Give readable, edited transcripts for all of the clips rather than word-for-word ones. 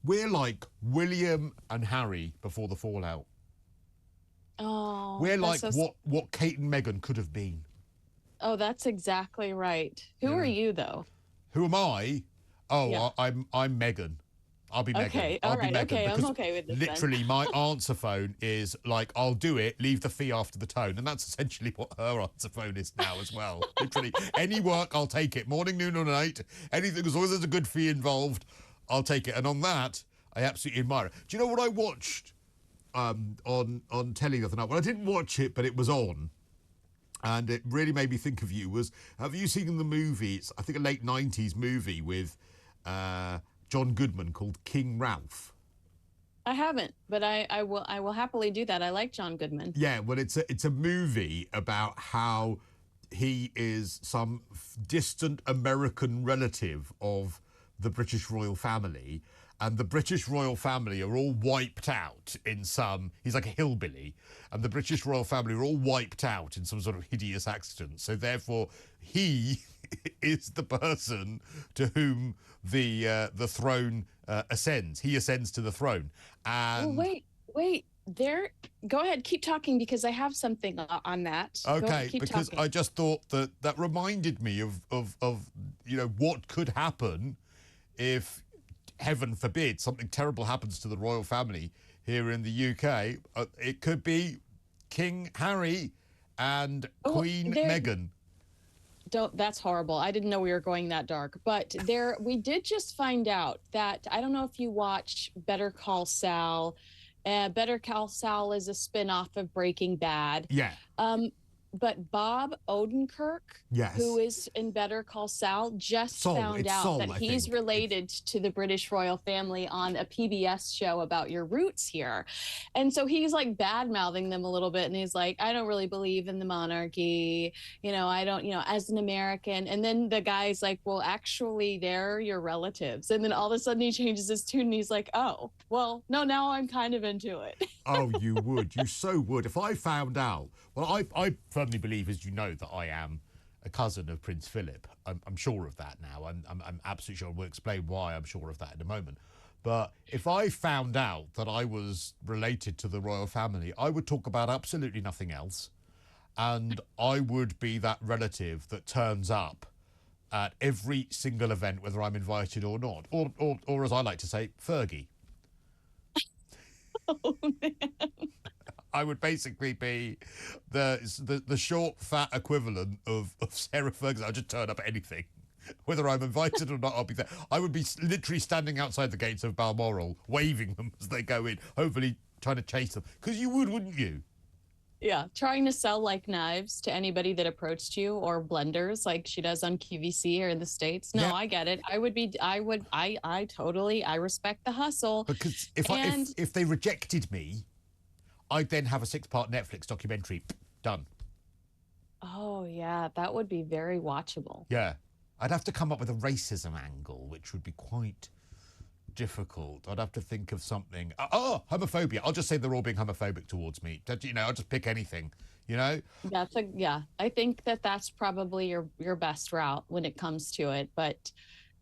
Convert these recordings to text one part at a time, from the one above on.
We're like William and Harry before the fallout. Oh, We're that's like so. what Kate and Meghan could have been. Oh, that's exactly right. Who are Yeah. you, though? Who am I? Oh, Yeah. I'm Meghan. I'll be Meghan. Okay. I'll All be right. Meghan Okay. I'm because okay with this then. literally my answer phone is like, I'll do it, leave the fee after the tone. And that's essentially what her answer phone is now as well. Literally, any work, I'll take it. Morning, noon, or night. Anything, as long as there's a good fee involved, I'll take it. And on that, I absolutely admire it. Do you know what I watched on telly the other night? Well, I didn't watch it, but it was on. And it really made me think of you. Have you seen the movie? It's, I think, a late 90s movie with John Goodman called King Ralph. I haven't, but I will happily do that. I like John Goodman. Yeah, well, it's a movie about how he is some distant American relative of the British royal family, and the British royal family are all wiped out in some. He's like a hillbilly, and the British royal family are all wiped out in some sort of hideous accident. So therefore, he is the person to whom the throne ascends. He ascends to the throne, Well, and wait. There. Go ahead. Keep talking because I have something on that. Go. okay, Keep because talking. I just thought that reminded me of what could happen if, heaven forbid, something terrible happens to the royal family here in the UK. It could be King Harry and Oh, Queen there. Meghan. Don't. That's horrible. I didn't know we were going that dark. But there, we did just find out that I don't know if you watch Better Call Sal. Better Call Saul is a spinoff of Breaking Bad. Yeah. Um, but Bob Odenkirk, who Yes. is in Better Call Saul, just Sol. found It's out Sol, that I he's think. related to the British royal family on a PBS show about your roots here. And so he's like bad mouthing them a little bit. And he's like, I don't really believe in the monarchy. I don't, as an American. And then the guy's like, well, actually, they're your relatives. And then all of a sudden he changes his tune and he's like, oh, well, no, now I'm kind of into it. Oh, you would. You so would. If I found out, well, I firmly believe, as you know, that I am a cousin of Prince Philip. I'm sure of that now. I'm absolutely sure. We'll explain why I'm sure of that in a moment. But if I found out that I was related to the royal family, I would talk about absolutely nothing else. And I would be that relative that turns up at every single event, whether I'm invited or not. Or as I like to say, Fergie. Oh, man. I would basically be the short, fat equivalent of Sarah Ferguson. I'll just turn up at anything. Whether I'm invited or not, I'll be there. I would be literally standing outside the gates of Balmoral, waving them as they go in, hopefully trying to chase them. Because you would, wouldn't you? Yeah, trying to sell like knives to anybody that approached you or blenders like she does on QVC or in the States. No, Yeah. I get it. I totally, I respect the hustle. Because And if they rejected me, I'd then have a 6-part Netflix documentary. Done. oh yeah, that would be very watchable. Yeah. I'd have to come up with a racism angle, which would be quite difficult. I'd have to think of something. Homophobia. I'll just say they're all being homophobic towards me. I'll just pick anything, Yeah, I think that's probably your best route when it comes to it. But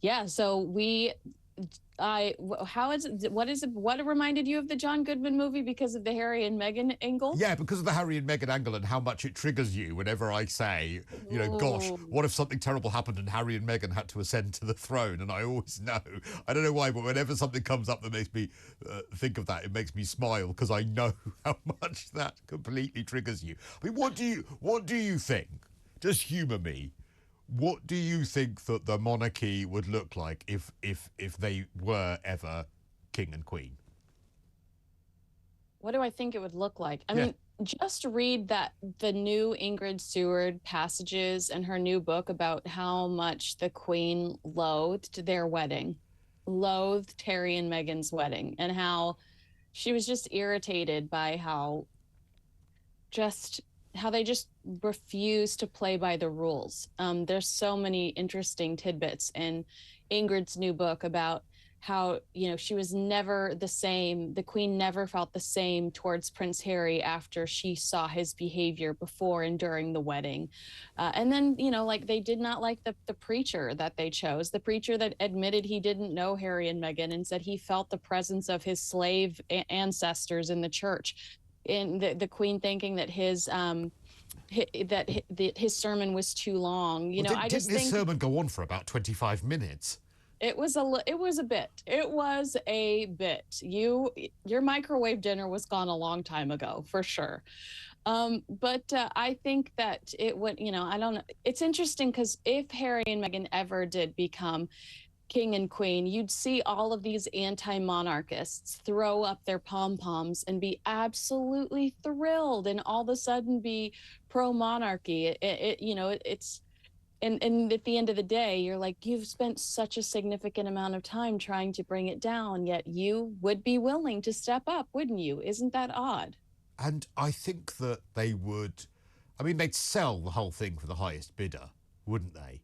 yeah, so how is it? What is it? What reminded you of the John Goodman movie because of the Harry and Meghan angle? Yeah, because of the Harry and Meghan angle and how much it triggers you whenever I say, gosh, Ooh. what if something terrible happened and Harry and Meghan had to ascend to the throne? And I always know, I don't know why, but whenever something comes up that makes me think of that, it makes me smile because I know how much that completely triggers you. I mean, what do you think? Just humour me. What do you think that the monarchy would look like if they were ever king and queen? What do I think it would look like? I Yeah. mean, just read the new Ingrid Seward passages in her new book about how much the Queen loathed their wedding, loathed Harry and Meghan's wedding, and how she was just irritated by just how they just refuse to play by the rules. There's so many interesting tidbits in Ingrid's new book about how, you know, she was never the same. The Queen never felt the same towards Prince Harry after she saw his behavior before and during the wedding. And then, you know, like they did not like the preacher that they chose, the preacher that admitted he didn't know Harry and Meghan and said he felt the presence of his slave ancestors in the church. And the Queen thinking that his sermon was too long. You Well, know, I just didn't his think sermon go on for about 25 minutes? it was a bit. It was a bit. Your microwave dinner was gone a long time ago, for sure. But I think that it would, you know, I don't know. It's interesting because if Harry and Meghan ever did become king and queen, you'd see all of these anti-monarchists throw up their pom-poms and be absolutely thrilled and all of a sudden be pro-monarchy. You know, it's and at the end of the day, you're like, you've spent such a significant amount of time trying to bring it down, yet you would be willing to step up, wouldn't you? Isn't that odd? And I think that they would, I mean, they'd sell the whole thing for the highest bidder, wouldn't they?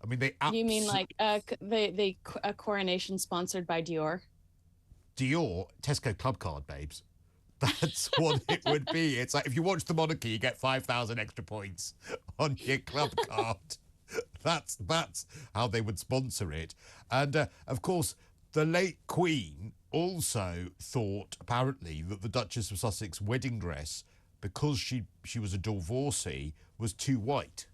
I mean, they You mean like a coronation sponsored by Dior? Dior, Tesco Club Card, babes. That's what it would be. It's like if you watch the monarchy, you get 5,000 extra points on your club card. That's how they would sponsor it. And of course, the late Queen also thought apparently that the Duchess of Sussex wedding dress, because she was a divorcee, was too white.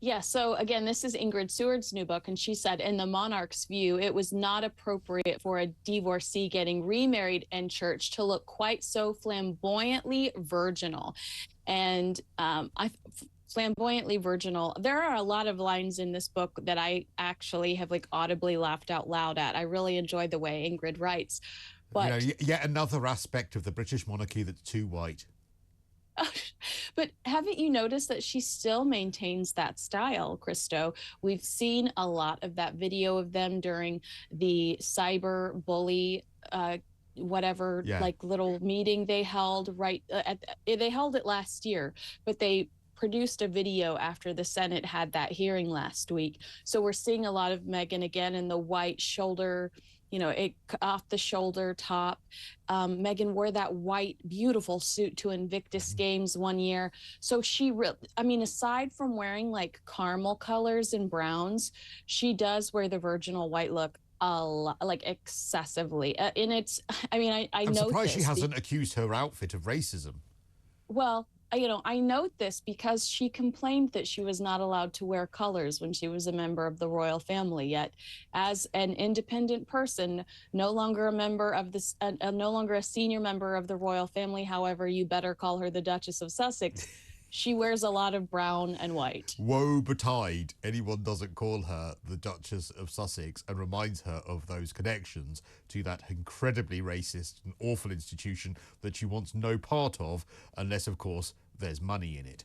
Yeah, so again, this is Ingrid Seward's new book, and she said, in the monarch's view, it was not appropriate for a divorcee getting remarried in church to look quite so flamboyantly virginal. And flamboyantly virginal. There are a lot of lines in this book that I actually have like audibly laughed out loud at. I really enjoy the way Ingrid writes. You know, But yet another aspect of the British monarchy that's too white. but haven't you noticed that she still maintains that style, Cristo? We've seen a lot of that video of them during the cyber bully whatever Yeah. like little meeting they held they held it last year, but they produced a video after the Senate had that hearing last week. So we're seeing a lot of Meghan again in the white shoulder, you know, it off the shoulder top. Meghan wore that white, beautiful suit to Invictus Games one year. So I mean, aside from wearing like caramel colors and browns, she does wear the virginal white look a lot, like excessively. And it's, I mean, I I'm note surprised she this. hasn't accused her outfit of racism. Well, you know, I note this because she complained that she was not allowed to wear colors when she was a member of the royal family. Yet, as an independent person, no longer a member of this, no longer a senior member of the royal family, however, you better call her the Duchess of Sussex, she wears a lot of brown and white. Woe betide anyone doesn't call her the Duchess of Sussex and reminds her of those connections to that incredibly racist and awful institution that she wants no part of, unless, of course, there's money in it.